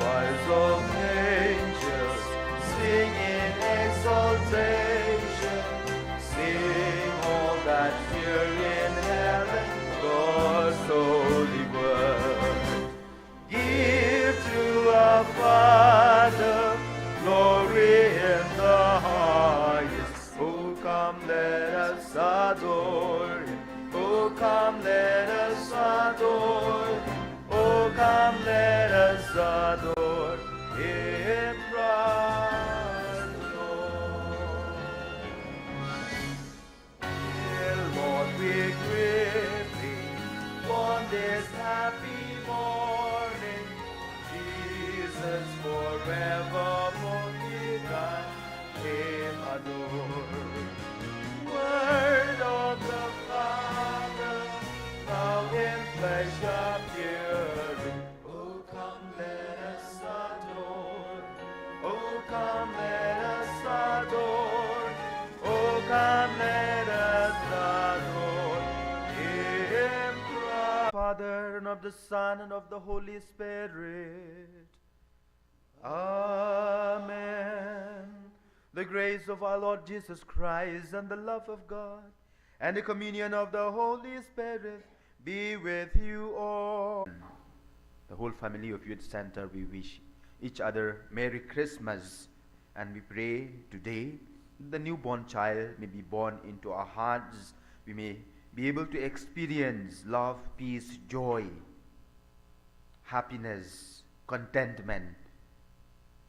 choirs of angels sing in exaltation. Sing all that hear in heaven God's holy word. Give to our Father glory in the highest. Oh, come, let us adore Him. Oh, come, let us adore Him. Oh, come, let us adore Him, Christ the Lord. Dear Lord, we greatly on this happy morning, Jesus forevermore begun, Him adore. Word of the Father, now in flesh appearing. Oh, come, let us adore. Oh, come, let us adore. Oh, come, let us adore Him, Christ. Father, and of the Son, and of the Holy Spirit. Amen. The grace of our Lord Jesus Christ, and the love of God, and the communion of the Holy Spirit be with you all. The whole family of Youth Center, we wish each other Merry Christmas, and we pray today the newborn child may be born into our hearts. We may be able to experience love, peace, joy, happiness, contentment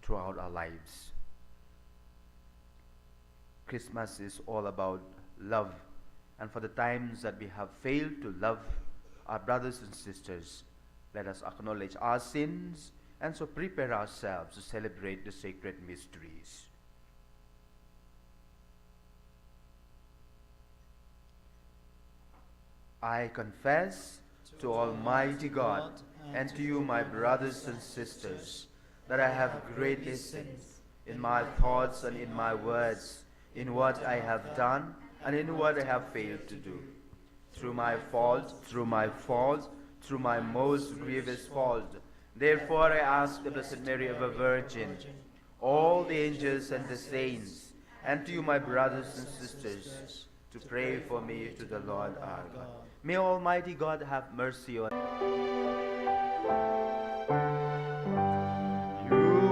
throughout our lives. Christmas is all about love, and for the times that we have failed to love our brothers and sisters, let us acknowledge our sins and so prepare ourselves to celebrate the sacred mysteries. I confess to Almighty God and to you, my brothers and sisters, that I have greatly sinned in my thoughts and in my words, in what I have done and in what I have failed to do. Through my fault, through my most grievous fault. Therefore I ask the Blessed Mary, ever Virgin, all the angels and the saints, and to you, my brothers and sisters, to pray for me to the Lord our God. May Almighty God have mercy on you.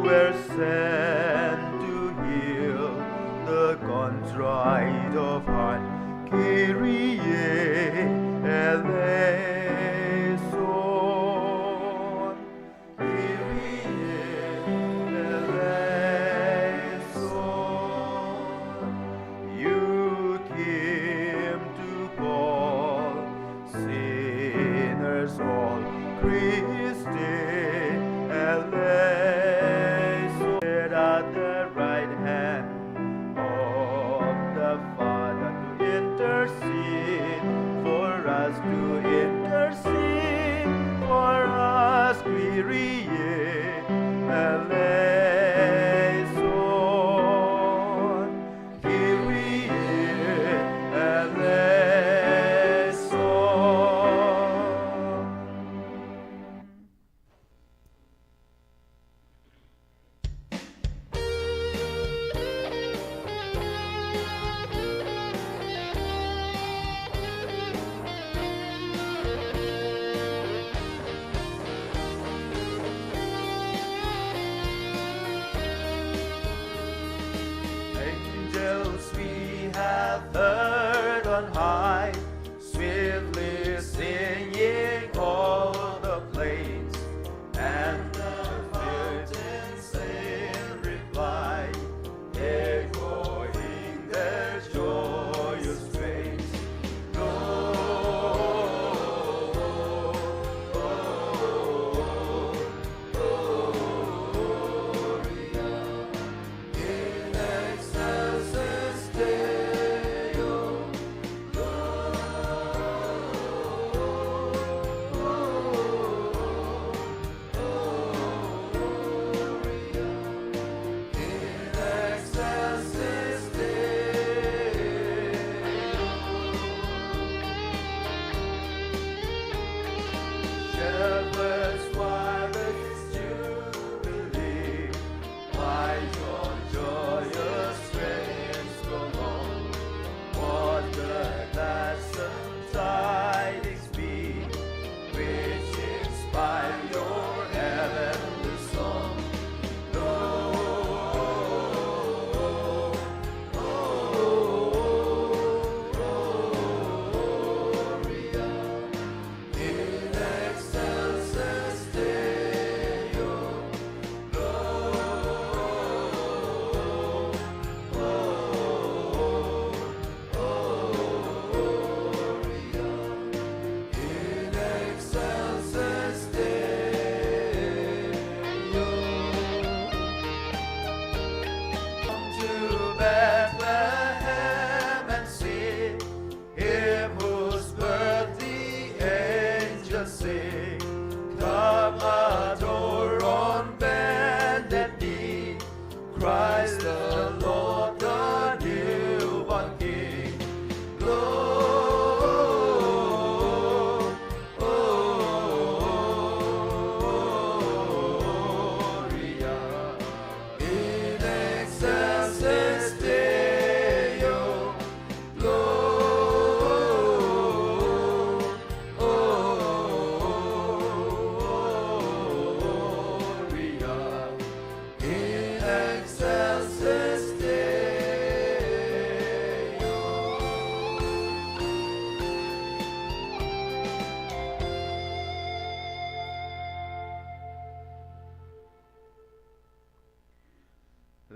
Were sent to heal the contrite of heart. Kyrie eleison. Kyrie eleison. You came to call sinners all. Christe eleison. At the right hand of the Father to intercede for us, Kyrie eleison. Kyrie eleison. Angels we have heard on high, swiftly singing all the plains, and the mountains in reply, echoing their joyous strains. Gloria in excelsis Deo.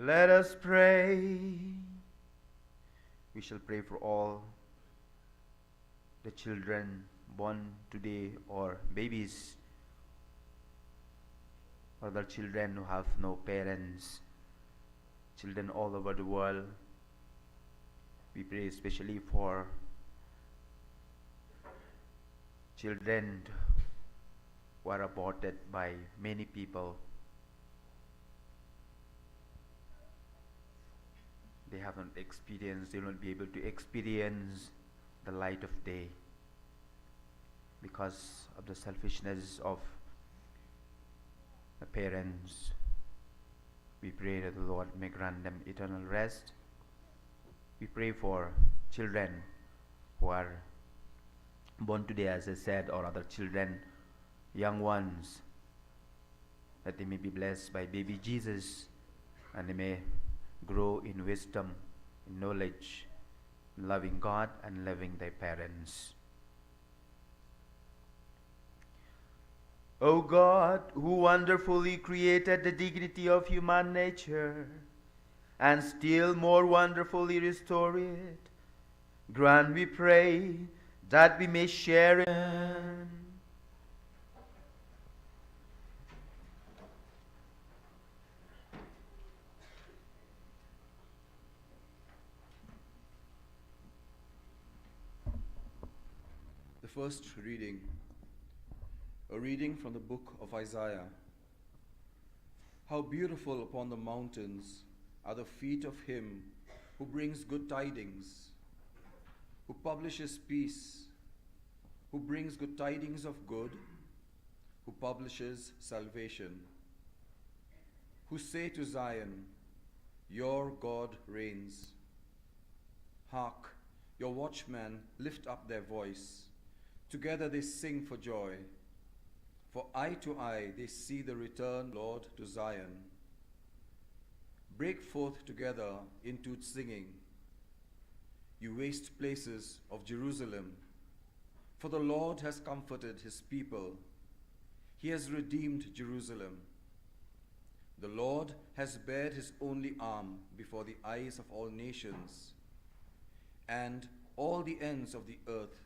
Let us pray. We shall pray for all the children born today, or babies, or the children who have no parents, children all over the world. We pray especially for children who are aborted by many people. They haven't experienced, they will not be able to experience the light of day because of the selfishness of the parents. We pray that the Lord may grant them eternal rest. We pray for children who are born today, as I said, or other children, young ones, that they may be blessed by baby Jesus and they may grow in wisdom, in knowledge, in loving God and loving their parents. O God, who wonderfully created the dignity of human nature and still more wonderfully restore it, grant, we pray, that we may share in The first reading, a reading from the book of Isaiah. How beautiful upon the mountains are the feet of him who brings good tidings, who publishes peace, who brings good tidings of good, who publishes salvation, who say to Zion, your God reigns. Hark, your watchmen lift up their voice. Together they sing for joy. For eye to eye they see the return, Lord, to Zion. Break forth together into singing, you waste places of Jerusalem. For the Lord has comforted his people. He has redeemed Jerusalem. The Lord has bared his only arm before the eyes of all nations, and all the ends of the earth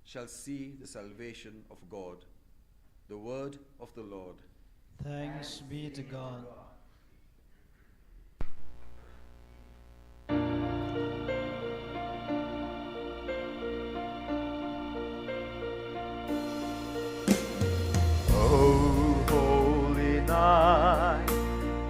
shall see the salvation of God. The word of the Lord. Thanks be to God. O holy night,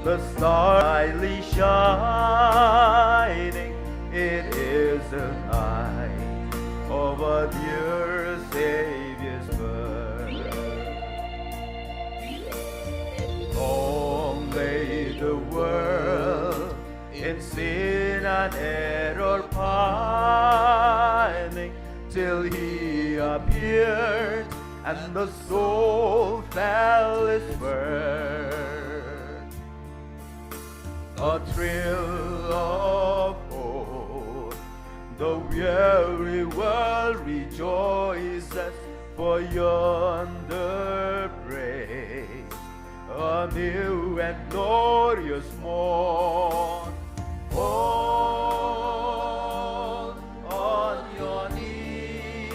the star brightly shining, it is the night of our dear Savior's birth. Long lay the world in sin and error pining, till he appeared and the soul felt its worth. A thrill of hope, the weary world rejoices, for yonder breaks a new and glorious morn. Fall on your knees,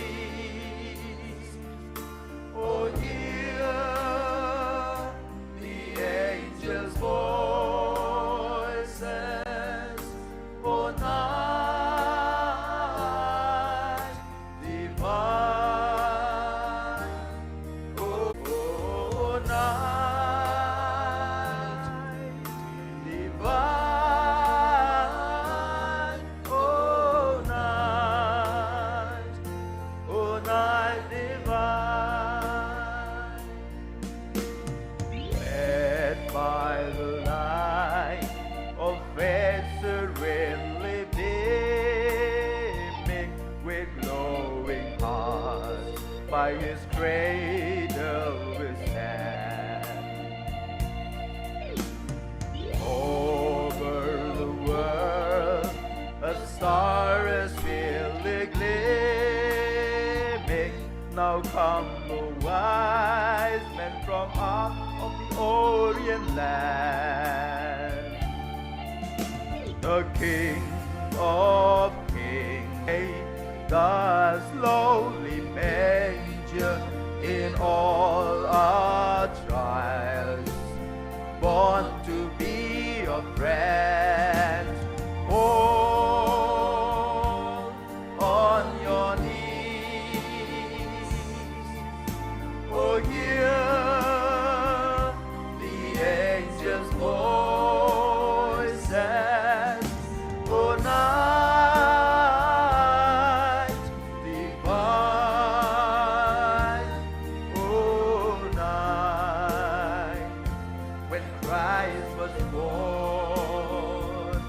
oh, hear the angels' voices, oh, night divine, oh, night divine, oh, night divine. Led by the light of faith serenely beaming, with glowing hearts by his cradle we stand. Over the world a star is faintly gleaming. Now come the wise men from out of the Orient land. the King of Kings, the lowly manger in all our trials, born to be a friend. Fall on your knees, oh hear the angels' voices, oh night divine, oh night when Christ was born,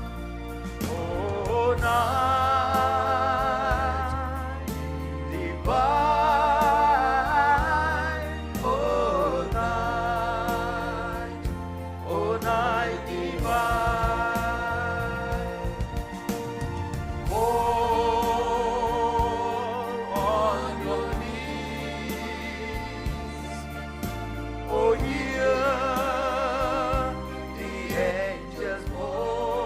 oh night divine, oh night divine. Fall on your knees, oh hear the angels' voices,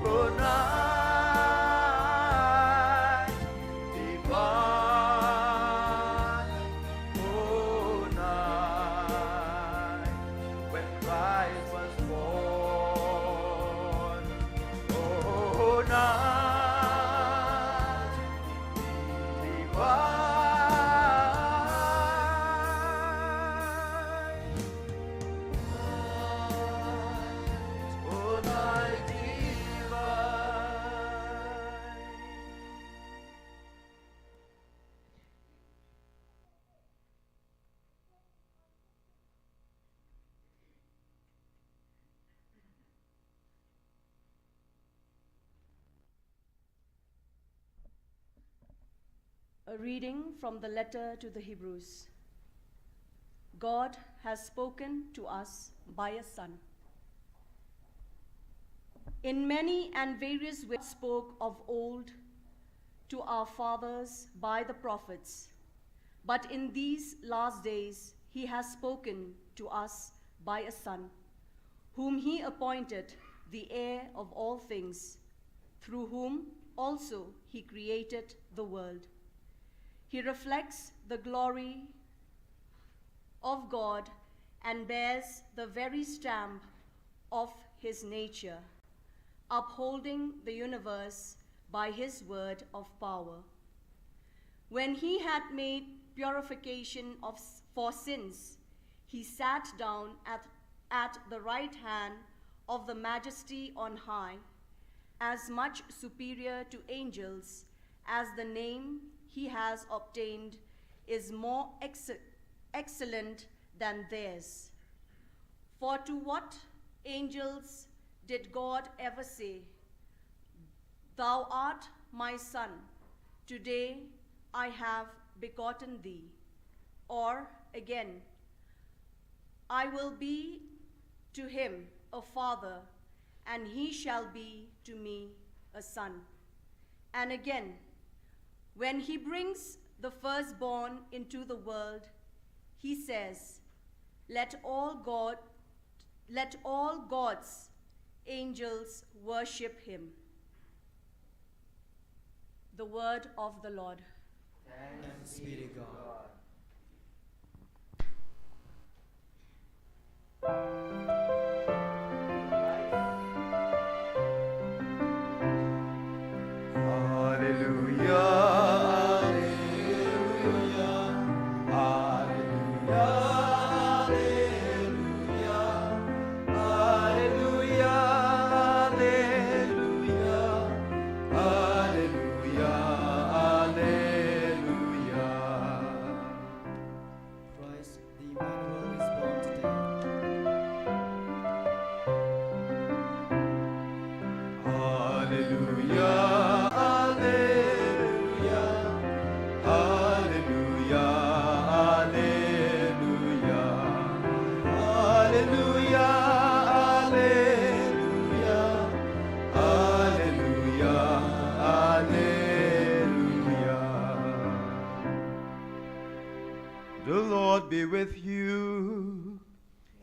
oh night divine, oh night when Christ was born, oh night divine, oh night divine. A reading from the letter to the Hebrews. God has spoken to us by a Son. In many and various ways spoke of old to our fathers by the prophets, but in these last days he has spoken to us by a Son, whom he appointed the heir of all things, through whom also he created the world. He reflects the glory of God and bears the very stamp of his nature, upholding the universe by his word of power. When he had made purification for sins, he sat down at the right hand of the Majesty on high, as much superior to angels as the name he has obtained is more excellent than theirs. For to what angels did God ever say, "Thou art my son, today I have begotten thee"? Or again, "I will be to him a father, and he shall be to me a son"? And again, when he brings the firstborn into the world, he says, let all God's angels worship him." The word of the Lord. Thanks be to God. Christ the Emmanuel is born today. The Lord be with you.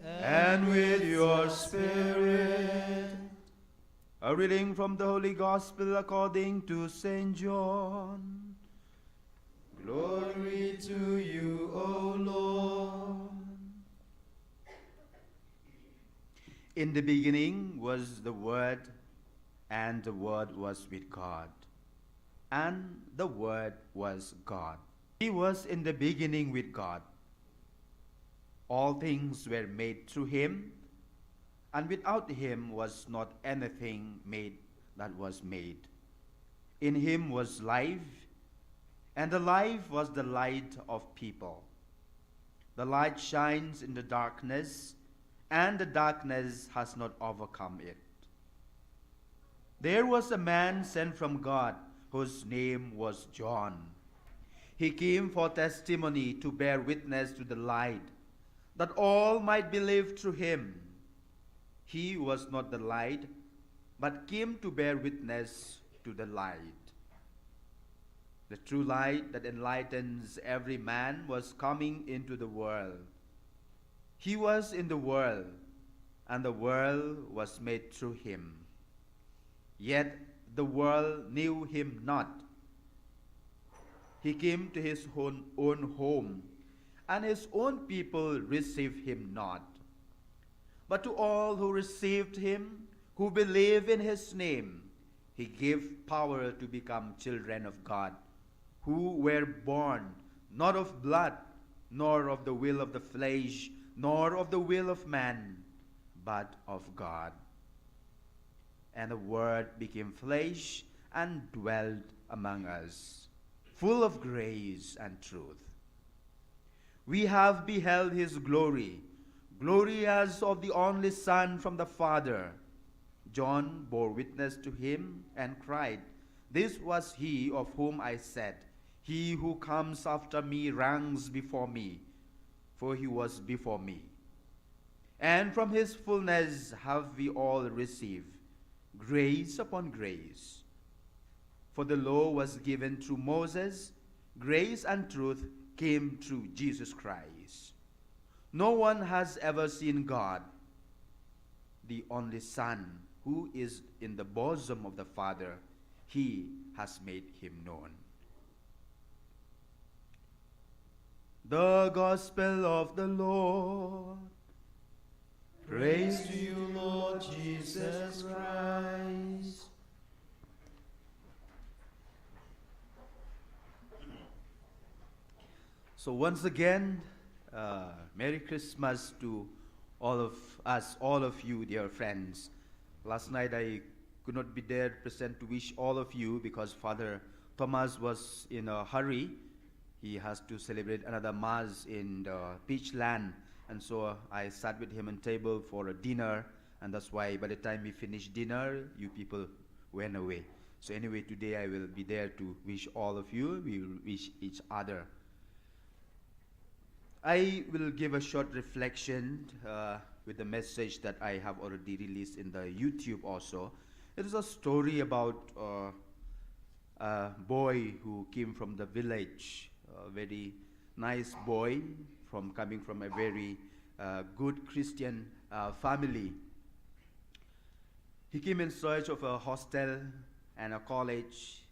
and with your spirit. A reading from the Holy Gospel according to St. John. Glory to you, O Lord. In the beginning was the Word, and the Word was with God, and the Word was God. He was in the beginning with God. All things were made through him, and without him was not anything made that was made. In him was life, and the life was the light of people. The light shines in the darkness, and the darkness has not overcome it. There was a man sent from God, whose name was John. He came for testimony, to bear witness to the light, that all might believe through him. He was not the light, but came to bear witness to the light. The true light that enlightens every man was coming into the world. He was in the world, and the world was made through him. Yet the world knew him not. He came to his own home, and his own people received him not. But to all who received him, who believe in his name, he gave power to become children of God, who were born not of blood, nor of the will of the flesh, nor of the will of man, but of God. And the Word became flesh and dwelt among us, full of grace and truth. We have beheld his glory, glory as of the only Son from the Father. John bore witness to him and cried, "This was he of whom I said, he who comes after me ranks before me, for he was before me." And from his fullness have we all received grace upon grace. For the law was given through Moses, grace and truth came through Jesus Christ. No one has ever seen God, the only Son, who is in the bosom of the Father. He has made him known. The Gospel of the Lord. Praise to you, Lord Jesus Christ. So once again, Merry Christmas to all of us, all of you, dear friends. Last night I could not be there present to wish all of you because Father Thomas was in a hurry. He has to celebrate another Mass in the Peach Land, and so I sat with him on table for a dinner, and that's why by the time we finished dinner, you people went away. So anyway, today I will be there to wish all of you. We will wish each other. I will give a short reflection with the message that I have already released in the YouTube also. It is a story about a boy who came from the village, a very nice boy coming from a very good Christian family. He came in search of a hostel and a college,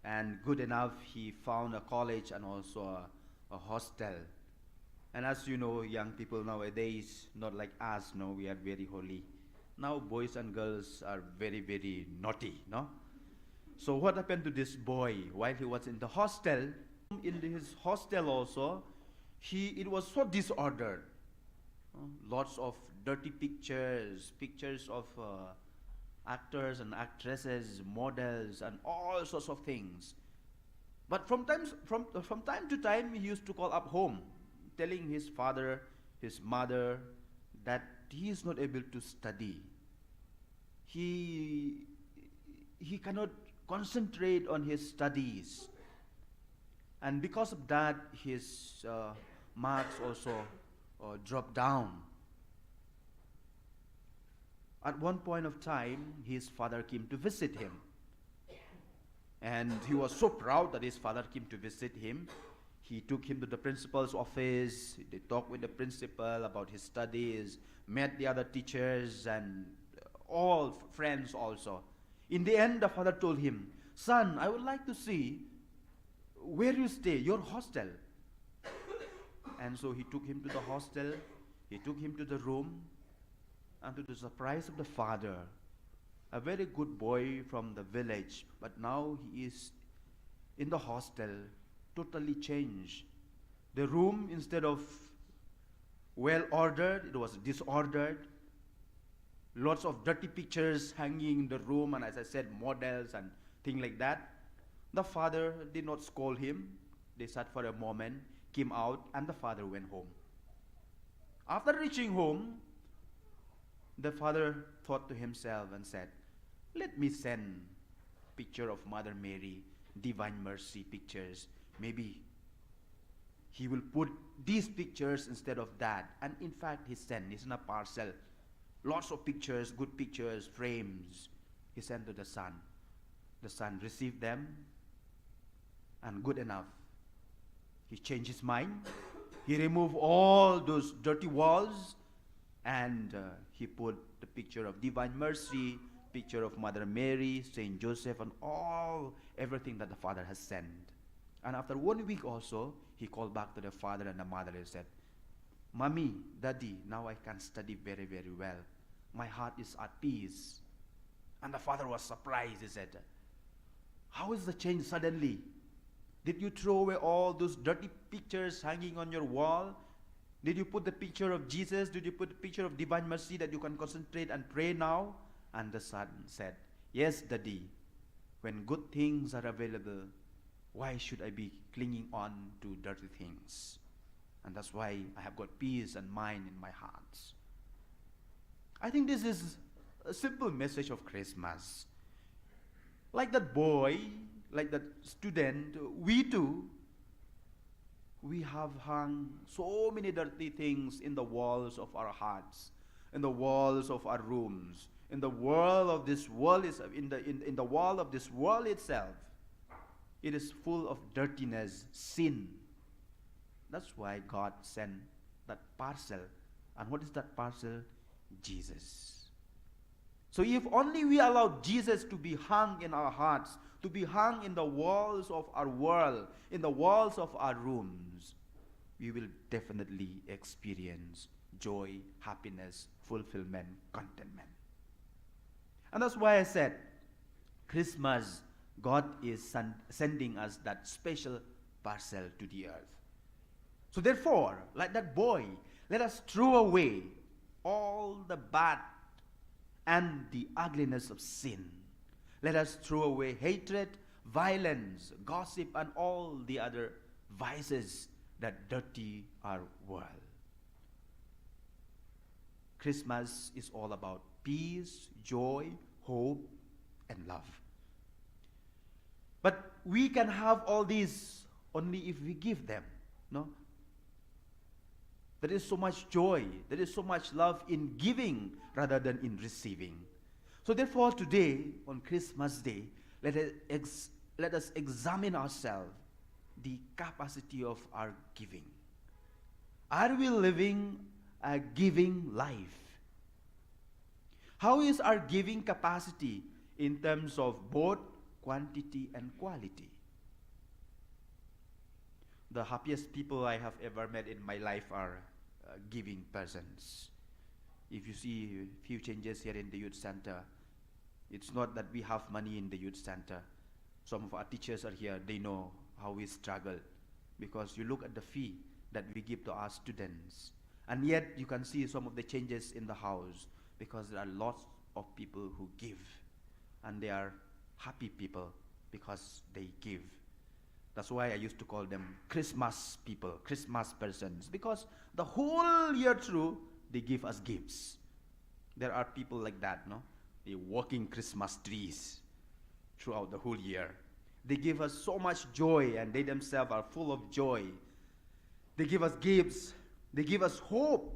and good enough he found a college and also a hostel. And as you know, young people nowadays, not like us, no, we are very holy. Now boys and girls are very, very naughty, no? So what happened to this boy while he was in the hostel? In his hostel also, it was so disordered. Lots of dirty pictures of actors and actresses, models, and all sorts of things. But from time to time, he used to call up home, telling his father, his mother, that he is not able to study. He cannot concentrate on his studies. And because of that, his marks also dropped down. At one point of time, his father came to visit him. And he was so proud that his father came to visit him. He took him to the principal's office. They talked with the principal about his studies, met the other teachers and all friends also. In the end, the father told him, "Son, I would like to see where you stay, your hostel." And so he took him to the hostel. He took him to the room. And to the surprise of the father, a very good boy from the village, but now he is in the hostel, totally changed. The room, instead of well ordered, it was disordered. Lots of dirty pictures hanging in the room, and as I said, models and things like that. The father did not scold him. They sat for a moment, came out, and the father went home. After reaching home, the father thought to himself and said, "Let me send picture of Mother Mary, Divine Mercy pictures. Maybe he will put these pictures instead of that." And in fact, he sent, it's in a parcel, lots of pictures, good pictures, frames. He sent to the son. The son received them, and good enough. He changed his mind. He removed all those dirty walls, and he put the picture of Divine Mercy, picture of Mother Mary, Saint Joseph, and everything that the father has sent. And after 1 week also, he called back to the father and the mother and said, "Mommy, Daddy, now I can study very, very well. My heart is at peace." And the father was surprised. He said, "How is the change suddenly? Did you throw away all those dirty pictures hanging on your wall? Did you put the picture of Jesus? Did you put the picture of Divine Mercy that you can concentrate and pray now?" And the son said, "Yes, Daddy. When good things are available, why should I be clinging on to dirty things? And that's why I have got peace and mind in my heart." I think this is a simple message of Christmas. Like that boy, like that student, we too, we have hung so many dirty things in the walls of our hearts, in the walls of our rooms, in the wall of this world, in the wall of this world itself. It is full of dirtiness, sin. That's why God sent that parcel. And what is that parcel? Jesus. So if only we allow Jesus to be hung in our hearts, to be hung in the walls of our world, in the walls of our rooms, we will definitely experience joy, happiness, fulfillment, contentment. And that's why I said, Christmas, God is sending us that special parcel to the earth. So therefore, like that boy, let us throw away all the bad and the ugliness of sin. Let us throw away hatred, violence, gossip, and all the other vices that dirty our world. Christmas is all about peace, joy, hope, and love. But we can have all these only if we give them, no? There is so much joy, there is so much love in giving rather than in receiving. So therefore today, on Christmas Day, let us examine ourselves, the capacity of our giving. Are we living a giving life? How is our giving capacity in terms of both quantity and quality? The happiest people I have ever met in my life are giving persons. If you see a few changes here in the youth center, it's not that we have money in the youth center. Some of our teachers are here, they know how we struggle, because you look at the fee that we give to our students, and yet you can see some of the changes in the house, because there are lots of people who give, and they are happy people because they give. That's why I used to call them Christmas people, Christmas persons, because the whole year through, they give us gifts. There are people like that, no? They walking Christmas trees throughout the whole year. They give us so much joy, and they themselves are full of joy. They give us gifts. They give us hope.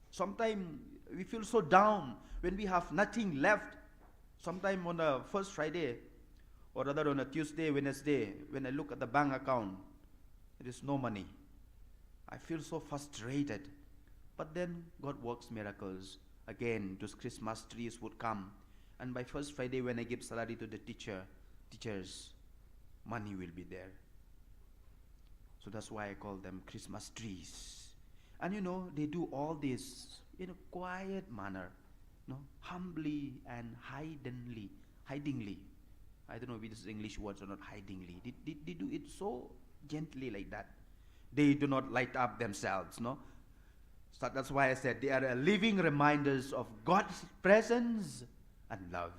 Sometimes we feel so down when we have nothing left. Sometime on the first Friday, or rather on a Tuesday, Wednesday, when I look at the bank account, there is no money. I feel so frustrated. But then God works miracles. Again, those Christmas trees would come. And by first Friday, when I give salary to the teachers, money will be there. So that's why I call them Christmas trees. And they do all this in a quiet manner, humbly and hidingly. I don't know if this is English words or not, hidingly. They do it so gently like that. They do not light up themselves, no? So that's why I said they are living reminders of God's presence and love.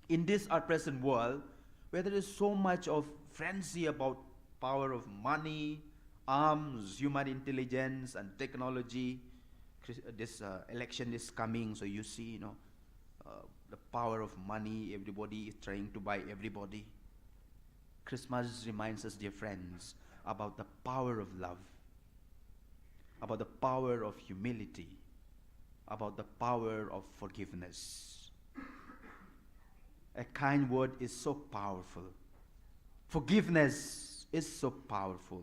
In this our present world, where there is so much of frenzy about power of money, arms, human intelligence, and technology, this election is coming, so you see, the power of money, everybody is trying to buy everybody. Christmas reminds us, dear friends, about the power of love, about the power of humility, about the power of forgiveness. A kind word is so powerful. Forgiveness is so powerful.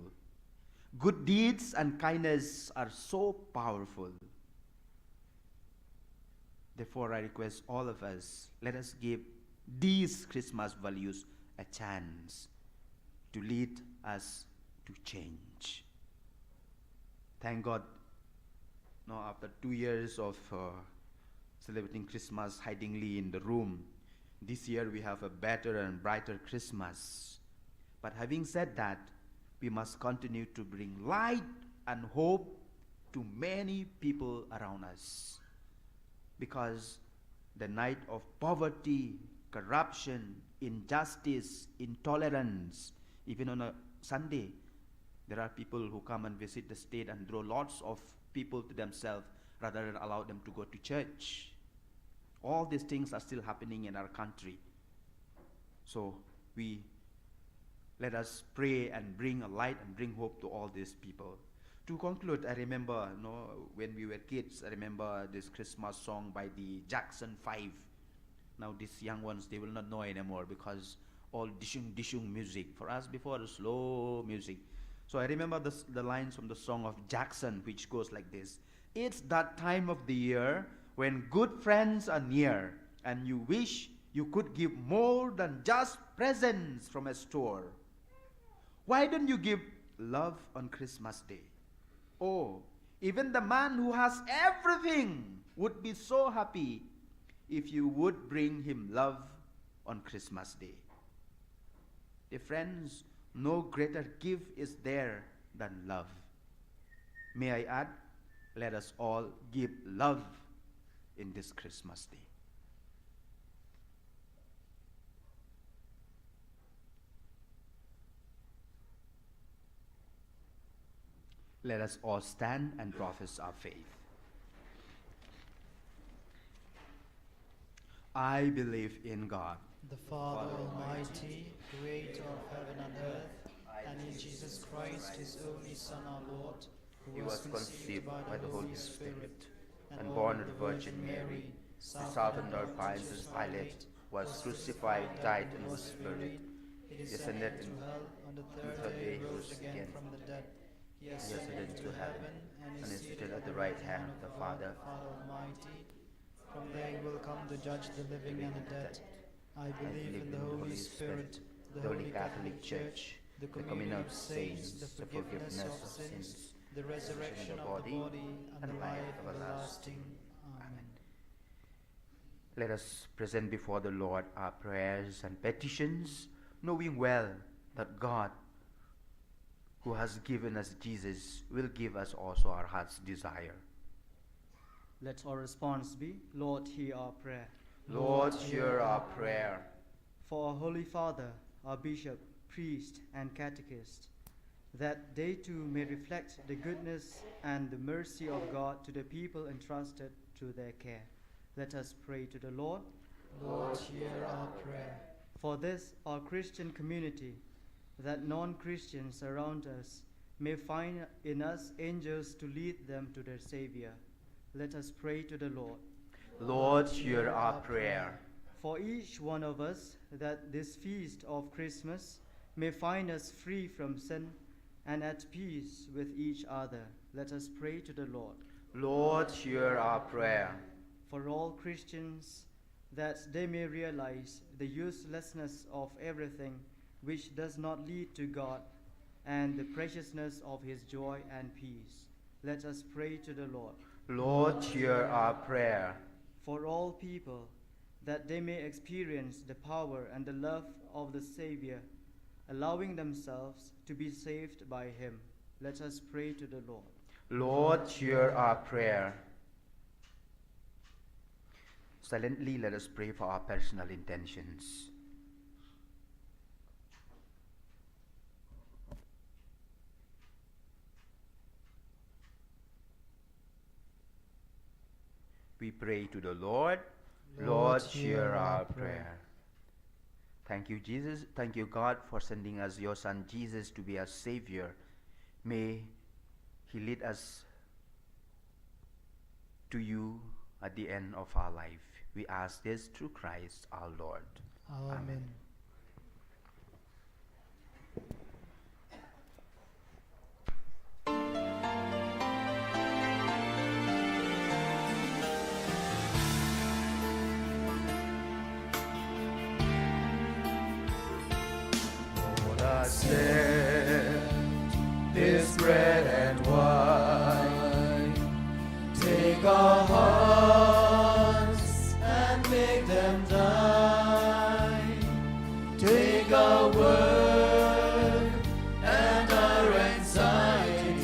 Good deeds and kindness are so powerful. Therefore, I request all of us, let us give these Christmas values a chance to lead us to change. Thank God, after 2 years of celebrating Christmas hidingly in the room, this year we have a better and brighter Christmas. But having said that, we must continue to bring light and hope to many people around us. Because the night of poverty, corruption, injustice, intolerance, even on a Sunday, there are people who come and visit the state and draw lots of people to themselves rather than allow them to go to church. All these things are still happening in our country. So let us pray and bring a light and bring hope to all these people. To conclude, I remember, when we were kids, I remember this Christmas song by the Jackson 5. Now these young ones, they will not know anymore because all dishung music. For us before, slow music. So I remember the lines from the song of Jackson, which goes like this. It's that time of the year when good friends are near and you wish you could give more than just presents from a store. Why don't you give love on Christmas Day? Oh, even the man who has everything would be so happy if you would bring him love on Christmas Day. Dear friends, no greater gift is there than love. May I add, let us all give love in this Christmas Day. Let us all stand and profess our faith. I believe in God, the Father Almighty, creator of heaven and earth, and in Jesus Christ, his only Son, our Lord, who was conceived by the Holy Spirit, and born of the Virgin Mary, suffered under Pontius Pilate, was crucified, died, and was buried. He descended into hell. On the third day he rose again from the dead. He ascended into heaven, and is seated at the right hand of the Father Almighty. From there he will come to judge the living and the dead. I believe in the Holy Spirit, the Holy Catholic Church, the communion of saints, the forgiveness of sins, the resurrection of the body, and the life everlasting. Amen. Let us present before the Lord our prayers and petitions, knowing well that God, who has given us Jesus, will give us also our heart's desire. Let our response be, Lord, hear our prayer. Lord, hear our prayer. For our Holy Father, our Bishop, priest, and catechist, that they too may reflect the goodness and the mercy of God to the people entrusted to their care. Let us pray to the Lord. Lord, hear our prayer. For this, our Christian community, that non-Christians around us may find in us angels to lead them to their Savior. Let us pray to the Lord. Lord, hear our prayer. For each one of us, that this feast of Christmas may find us free from sin, and at peace with each other. Let us pray to the Lord. Lord, hear our prayer. For all Christians, that they may realize the uselessness of everything which does not lead to God, and the preciousness of his joy and peace. Let us pray to the Lord. Lord, hear our prayer. For all people, that they may experience the power and the love of the Savior, allowing themselves to be saved by him. Let us pray to the Lord. Lord, hear our prayer. Silently, let us pray for our personal intentions. We pray to the Lord. Lord, hear our prayer. Thank you, Jesus. Thank you, God, for sending us your Son, Jesus, to be our Savior. May he lead us to you at the end of our life. We ask this through Christ our Lord. Amen. Lord, accept this bread and wine. Take our hearts and make them thine. Take our work and our anxiety.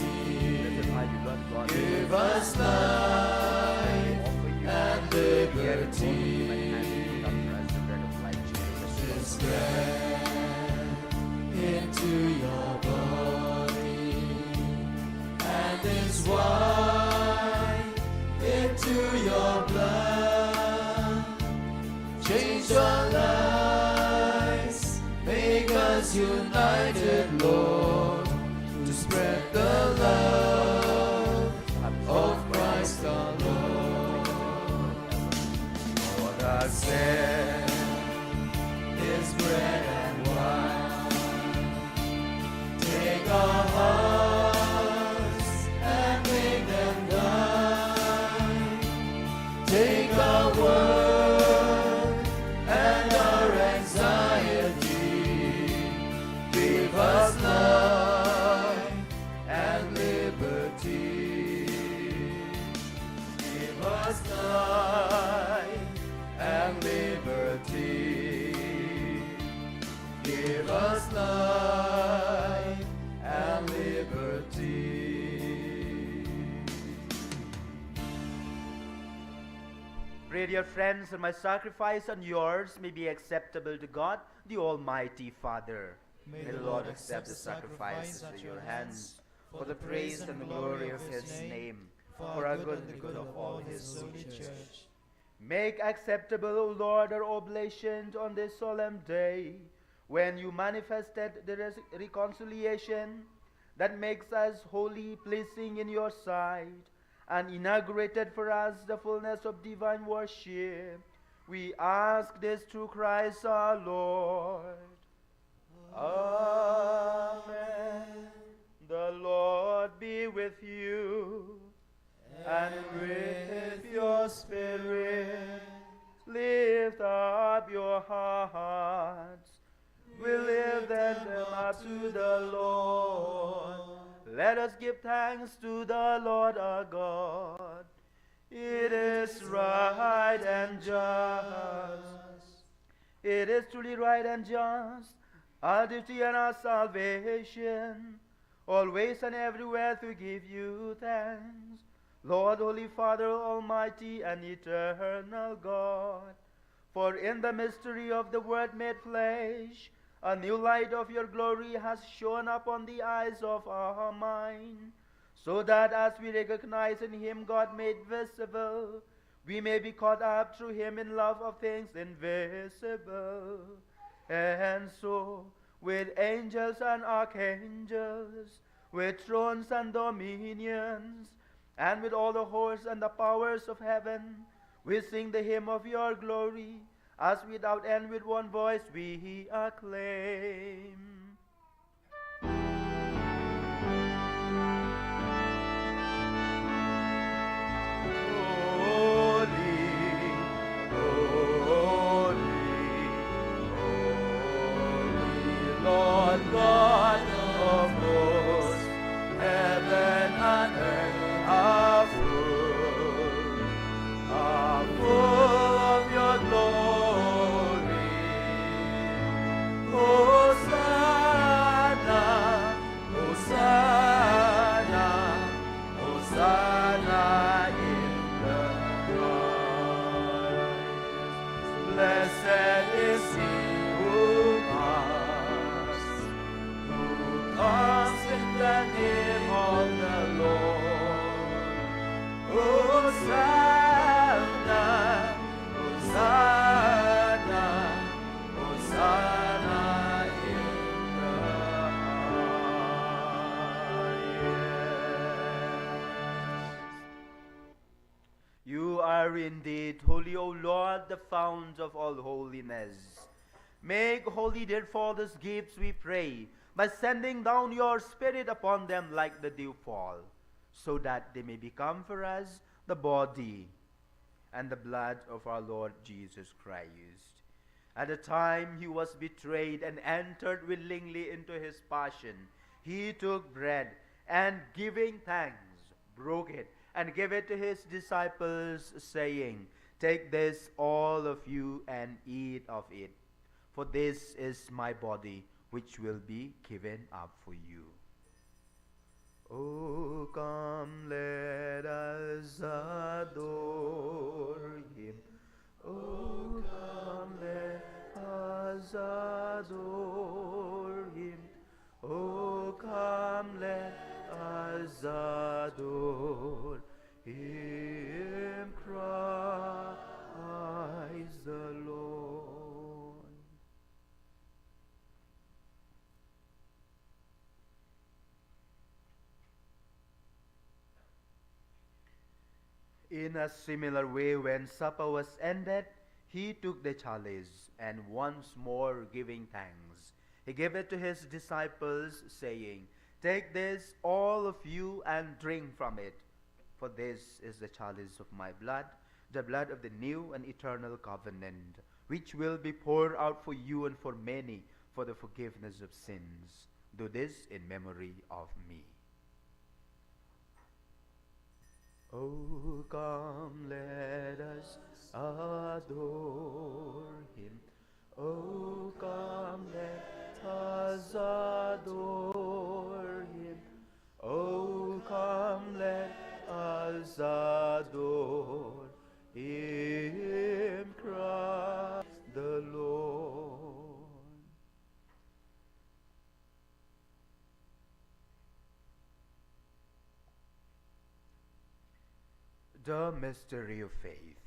Give us life and liberty. This bread into your body, and this wine into your blood. Change our lives, make us united, Lord, to spread the love of Christ our Lord. Lord, accept this bread and wine. Take our hearts and make them thine. Take our work and our anxiety. Give us life and liberty. Give us life and liberty. Give us life and liberty. Pray, dear friends, that my sacrifice and yours may be acceptable to God, the Almighty Father. May the Lord accept the sacrifice at your hands, for the praise and the glory of his name, for our good and the good of all his holy church. Make acceptable, O Lord, our oblations on this solemn day, when you manifested the reconciliation that makes us wholly pleasing in your sight, and inaugurated for us the fullness of divine worship. We ask this through Christ our Lord. Amen. The Lord be with you, and with your spirit. Lift up your hearts. We lift them up to the Lord. Let us give thanks to the Lord our God. It is right and just. It is truly right and just, our duty and our salvation, always and everywhere to give you thanks, Lord, Holy Father, Almighty and eternal God. For in the mystery of the Word made flesh, a new light of your glory has shone upon the eyes of our mind, so that as we recognize in him God made visible, we may be caught up through him in love of things invisible. And so, with angels and archangels, with thrones and dominions, and with all the hosts and the powers of heaven, we sing the hymn of your glory, as without end with one voice we acclaim. Hosanna in the highest. Blessed is he who comes in the name of the Lord. Hosanna, Hosanna, Hosanna in the highest. You are indeed holy, O Lord, the fount of all holiness. Make holy, therefore, these gifts, we pray, by sending down your Spirit upon them like the dewfall, so that they may become for us the body and the blood of our Lord Jesus Christ. At the time he was betrayed and entered willingly into his passion, he took bread and, giving thanks, broke it and gave it to his disciples, saying, "Take this, all of you, and eat of it, for this is my body, which will be given up for you." Oh, come, let us adore him. Oh, come, let us adore him. Oh, come, let us adore him, Christ the Lord. In a similar way, when supper was ended, he took the chalice, and once more giving thanks, he gave it to his disciples, saying, "Take this, all of you, and drink from it, for this is the chalice of my blood, the blood of the new and eternal covenant, which will be poured out for you and for many for the forgiveness of sins. Do this in memory of me." Oh, come, let us adore him. Oh, come, let us adore him. Oh, come, let us adore him, Christ the Lord. The mystery of faith.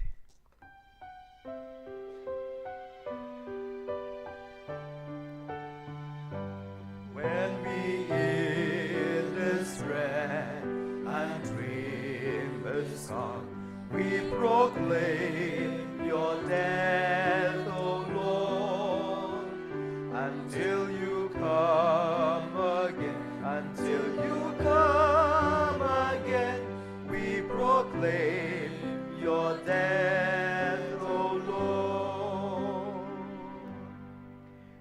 When we eat this bread and drink this cup, we proclaim your death, O Lord, until you come again, until you come again. We proclaim your death, O Lord.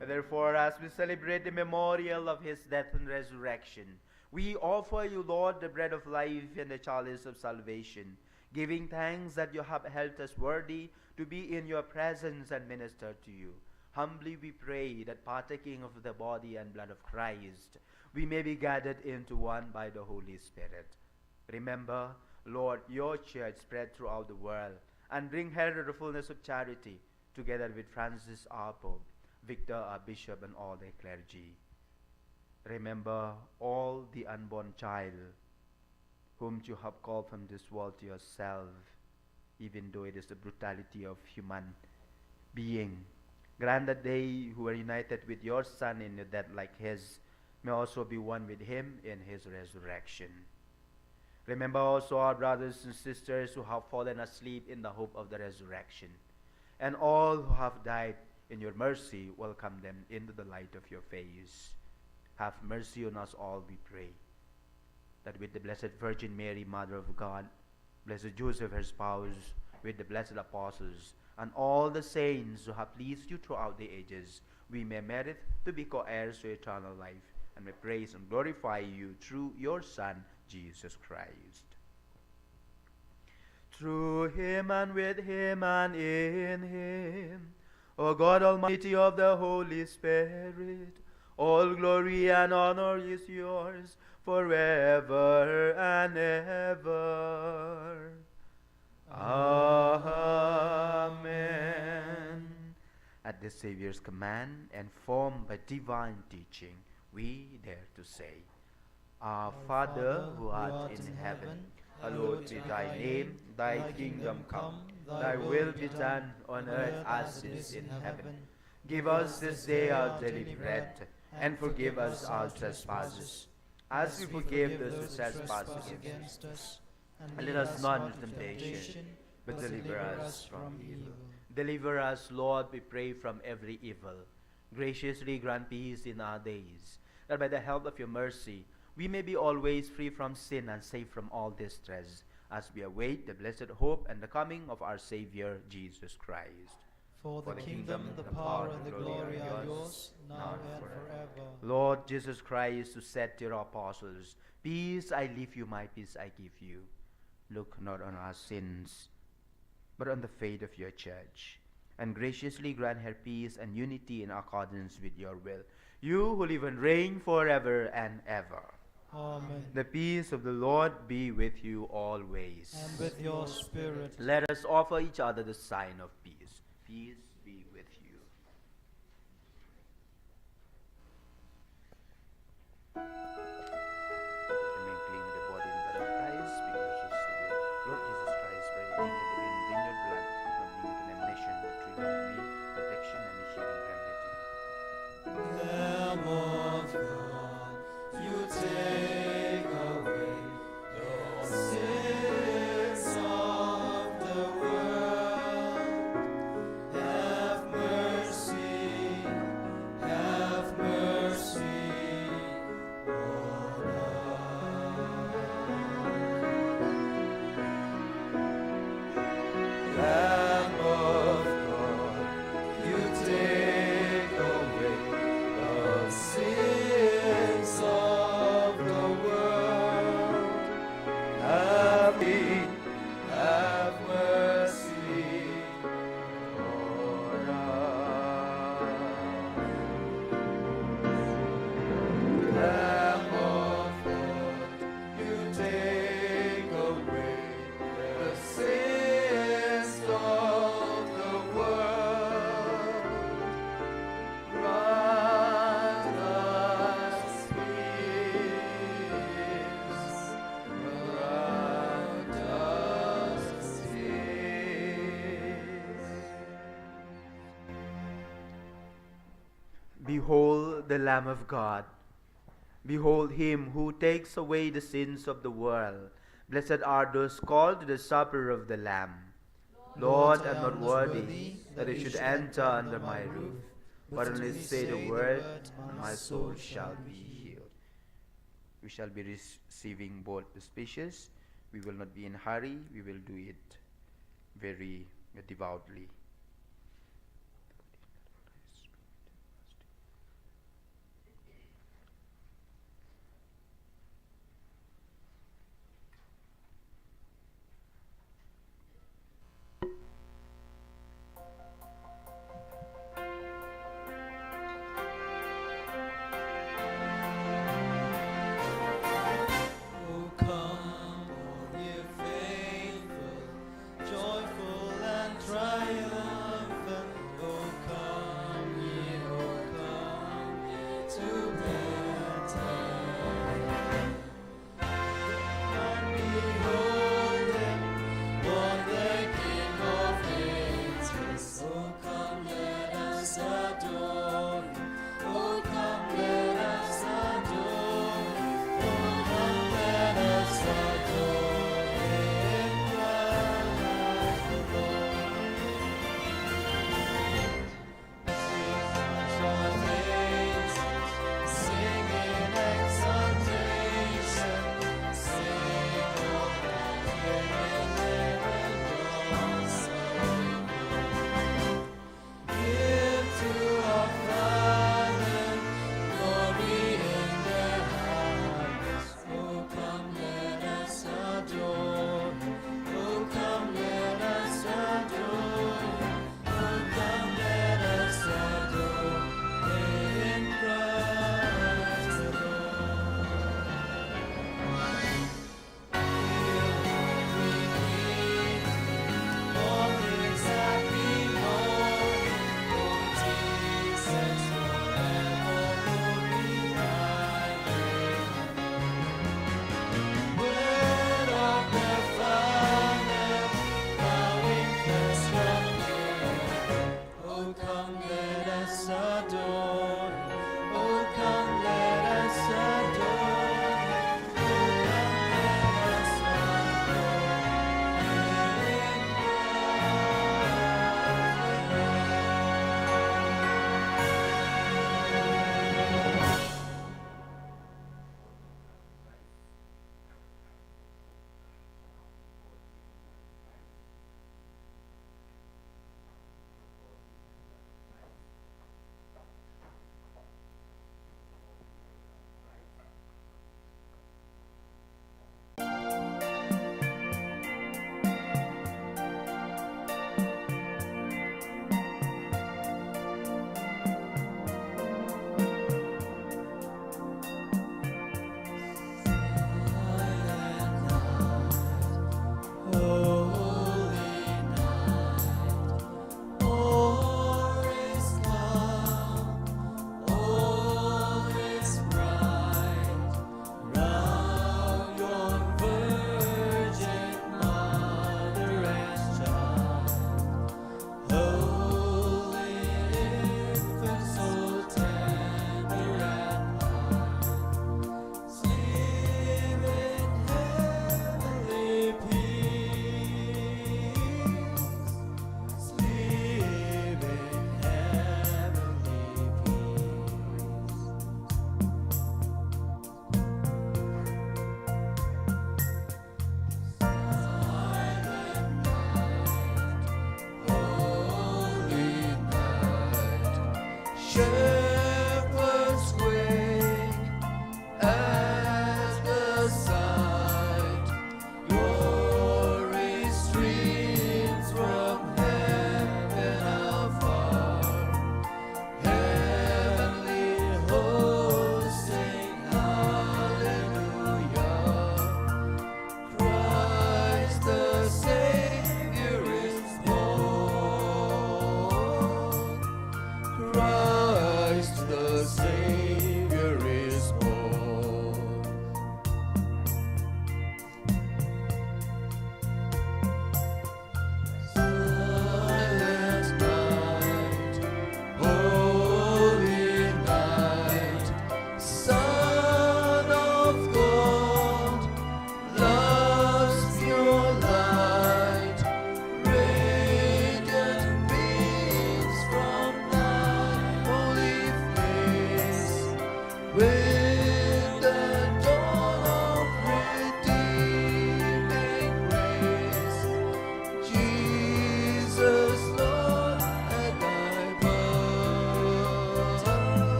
Therefore, as we celebrate the memorial of his death and resurrection, we offer you, Lord, the bread of life and the chalice of salvation, giving thanks that you have held us worthy to be in your presence and minister to you. Humbly we pray that, partaking of the body and blood of Christ, we may be gathered into one by the Holy Spirit. Remember, Lord, your church spread throughout the world, and bring her to the fullness of charity, together with Francis our Pope, Victor our Bishop, and all the clergy. Remember all the unborn child whom you have called from this world to yourself, even though it is the brutality of human being. Grant that they who are united with your Son in a death like his may also be one with him in his resurrection. Remember also our brothers and sisters who have fallen asleep in the hope of the resurrection, and all who have died. In your mercy, welcome them into the light of your face. Have mercy on us all, we pray, that with the Blessed Virgin Mary, Mother of God, Blessed Joseph, her spouse, with the blessed apostles, and all the saints who have pleased you throughout the ages, we may merit to be co-heirs to eternal life, and may praise and glorify you through your Son, Jesus Christ. Through him, and with him, and in him, O God Almighty of the Holy Spirit, all glory and honor is yours forever and ever. Amen. At the Saviour's command and formed by divine teaching, we dare to say, Our Father who art in heaven, hallowed be thy name, thy kingdom come, thy will be done on earth as it is in heaven. Give us this day our daily bread, and forgive us our trespasses, as we forgive those who trespass against us. And let us not into temptation, but deliver us from evil. Deliver us, Lord, we pray, from every evil. Graciously grant peace in our days, that by the help of your mercy, we may be always free from sin and safe from all distress, as we await the blessed hope and the coming of our Savior, Jesus Christ. For the kingdom, the power, and the glory are yours, now and forever. Lord Jesus Christ, who said to your apostles, Peace I leave you, my peace I give you. Look not on our sins, but on the faith of your church, and graciously grant her peace and unity in accordance with your will. You who live and reign forever and ever. Amen. The peace of the Lord be with you always. And with your spirit. Let us offer each other the sign of peace. Peace be with you. Remain clean with the body and blood of Christ, because of Savior, Lord Jesus Christ, by redeeming the living, bring your blood, not bring into damnation, but to me, protection and healing remedy. Lamb of God, you take away the sins of the world. Have mercy on us. Lamb of God, you take away the sins of the world. Have mercy on us. Lamb of God, you take away the sins of the world. Grant us peace. Grant us peace. Behold the Lamb of God. Behold him who takes away the sins of the world. Blessed are those called to the supper of the Lamb. Lord, I am not worthy that you should enter under my roof, but only say the word, and my soul shall be healed. We shall be receiving both the speeches. We will not be in a hurry. We will do it very devoutly. O come, all ye faithful, joyful and triumphant.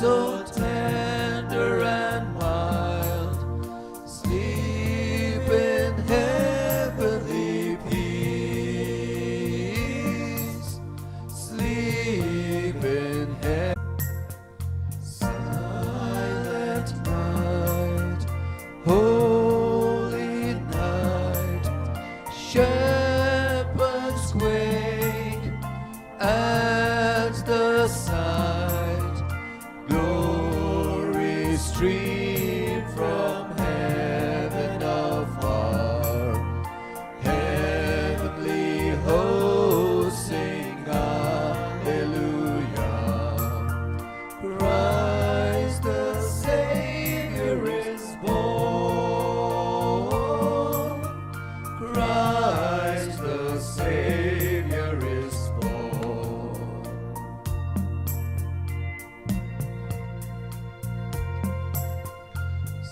so tender and mild, sleep in heavenly peace, sleep in heavenly. Silent night, holy night, shepherds quake at the sight, glory stream from heaven afar, heavenly hosts sing hallelujah. Christ the Savior is born. Christ the Savior is born.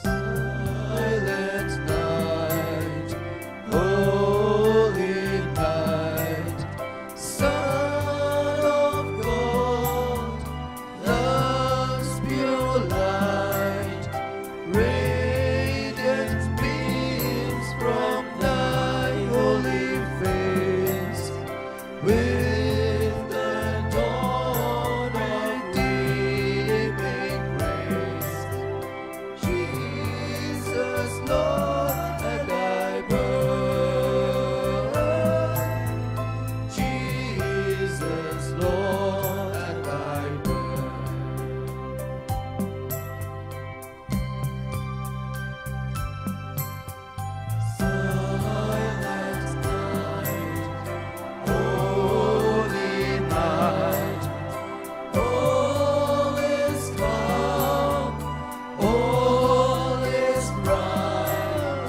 Silent night, holy night, Son of God, love's pure light, radiant beams from thy holy face, with the dawn of gleaming grace. Jesus, Lord, at thy birth, Jesus, Lord, at thy birth. Silent night, holy night, all is calm, all is bright,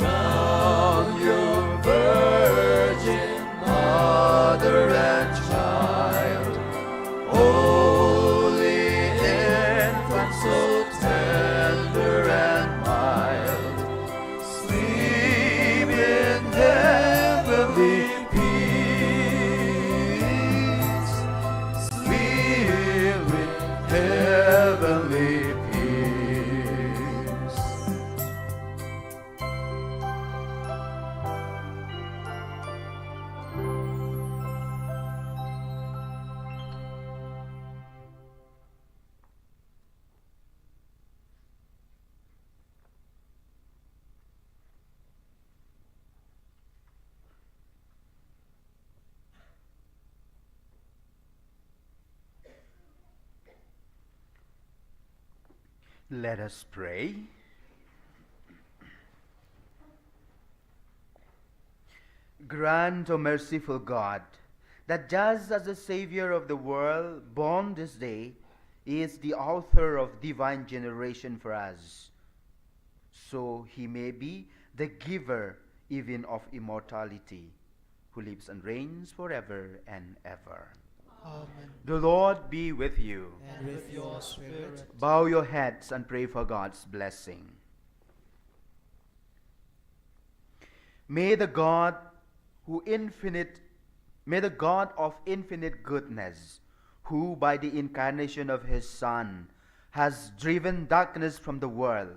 round your virgin mother and child, holy infant, so tender and mild, sleep in heavenly peace, sleep in heavenly peace. Let us pray. Grant, O merciful God, that just as the Savior of the world, born this day, is the author of divine generation for us, so he may be the giver even of immortality, who lives and reigns forever and ever. Amen. The Lord be with you. And with your spirit. Bow your heads and pray for God's blessing. May the God of infinite goodness, who by the incarnation of his Son has driven darkness from the world,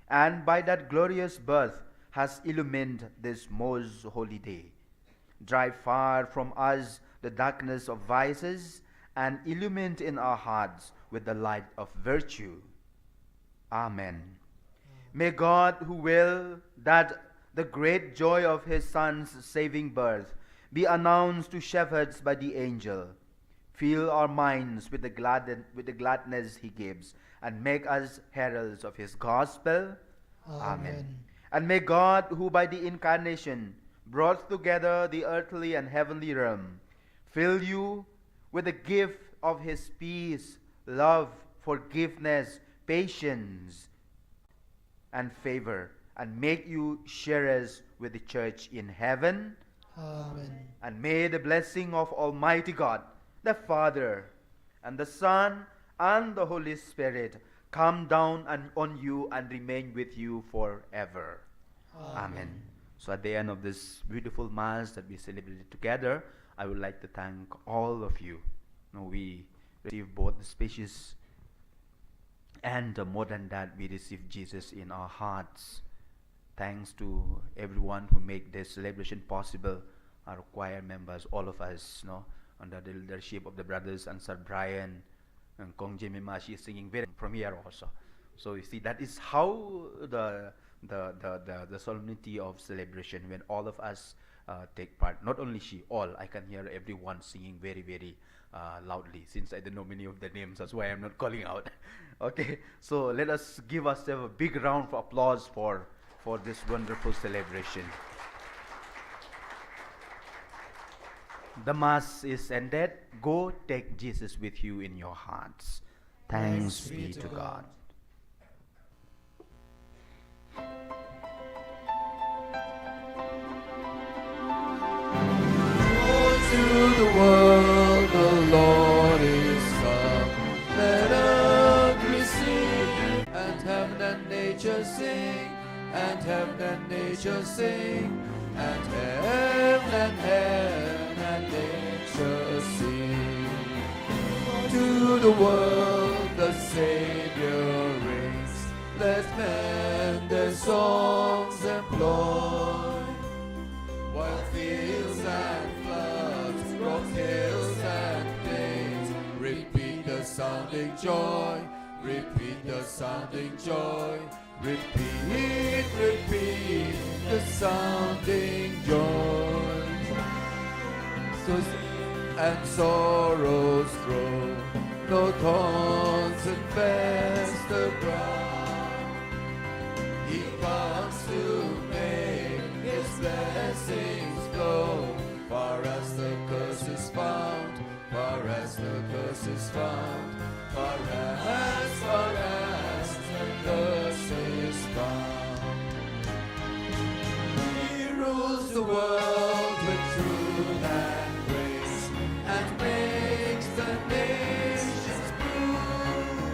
and by that glorious birth has illumined this most holy day, drive far from us the darkness of vices, and illumine in our hearts with the light of virtue. Amen. May God, who will that the great joy of his Son's saving birth be announced to shepherds by the angel, fill our minds with the gladness he gives, and make us heralds of his gospel. Amen. And may God, who by the incarnation brought together the earthly and heavenly realm, fill you with the gift of his peace, love, forgiveness, patience, and favor, and make you sharers with the church in heaven. Amen. And may the blessing of Almighty God, the Father, and the Son, and the Holy Spirit come down on you and remain with you forever. Amen. So at the end of this beautiful Mass that we celebrated together, I would like to thank all of you. Now we receive both the spacious And more than that, we receive Jesus in our hearts. Thanks to everyone who make this celebration possible, our choir members, all of us, under the leadership of the brothers and Sir Brian and Kong Jemima. She is singing very from here also. So you see, that is how the solemnity of celebration, when all of us take part. Not only she, all. I can hear everyone singing very, very loudly. Since I don't know many of the names, that's why I'm not calling out. Okay, so let us give ourselves a big round of applause for this wonderful celebration. The Mass is ended. Go take Jesus with you in your hearts. Thanks be to God. To the world the Lord is come. Let earth receive, and heaven and nature sing, and heaven and nature sing, and heaven and nature sing. To the world the Savior reigns. Let men their songs employ, while fields and floods, rock hills and plains, repeat the sounding joy, repeat the sounding joy, repeat, repeat the sounding joy. And sorrows throw no thorns infest the ground. He comes to make His blessings flow, far as the curse is found, far as the curse is found, far as the curse is found. He rules the world with truth and grace, and makes the nations prove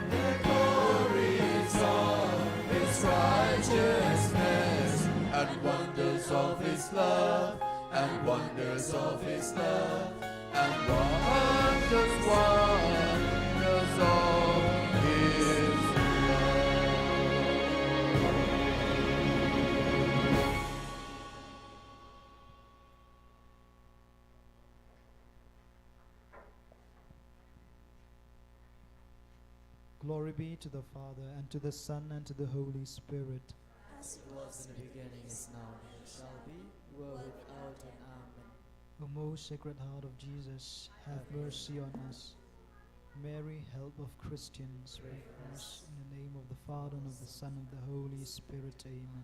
the glories of His righteousness, and wonders of His love, and wonders of His love, and wonders of His love. Glory be to the Father, and to the Son, and to the Holy Spirit. As it was in the beginning, is now, and shall be, world without end. Amen. O most Sacred Heart of Jesus, have mercy on us. Mary, help of Christians, pray for us. In the name of the Father, and of the Son, and of the Holy Spirit. Amen.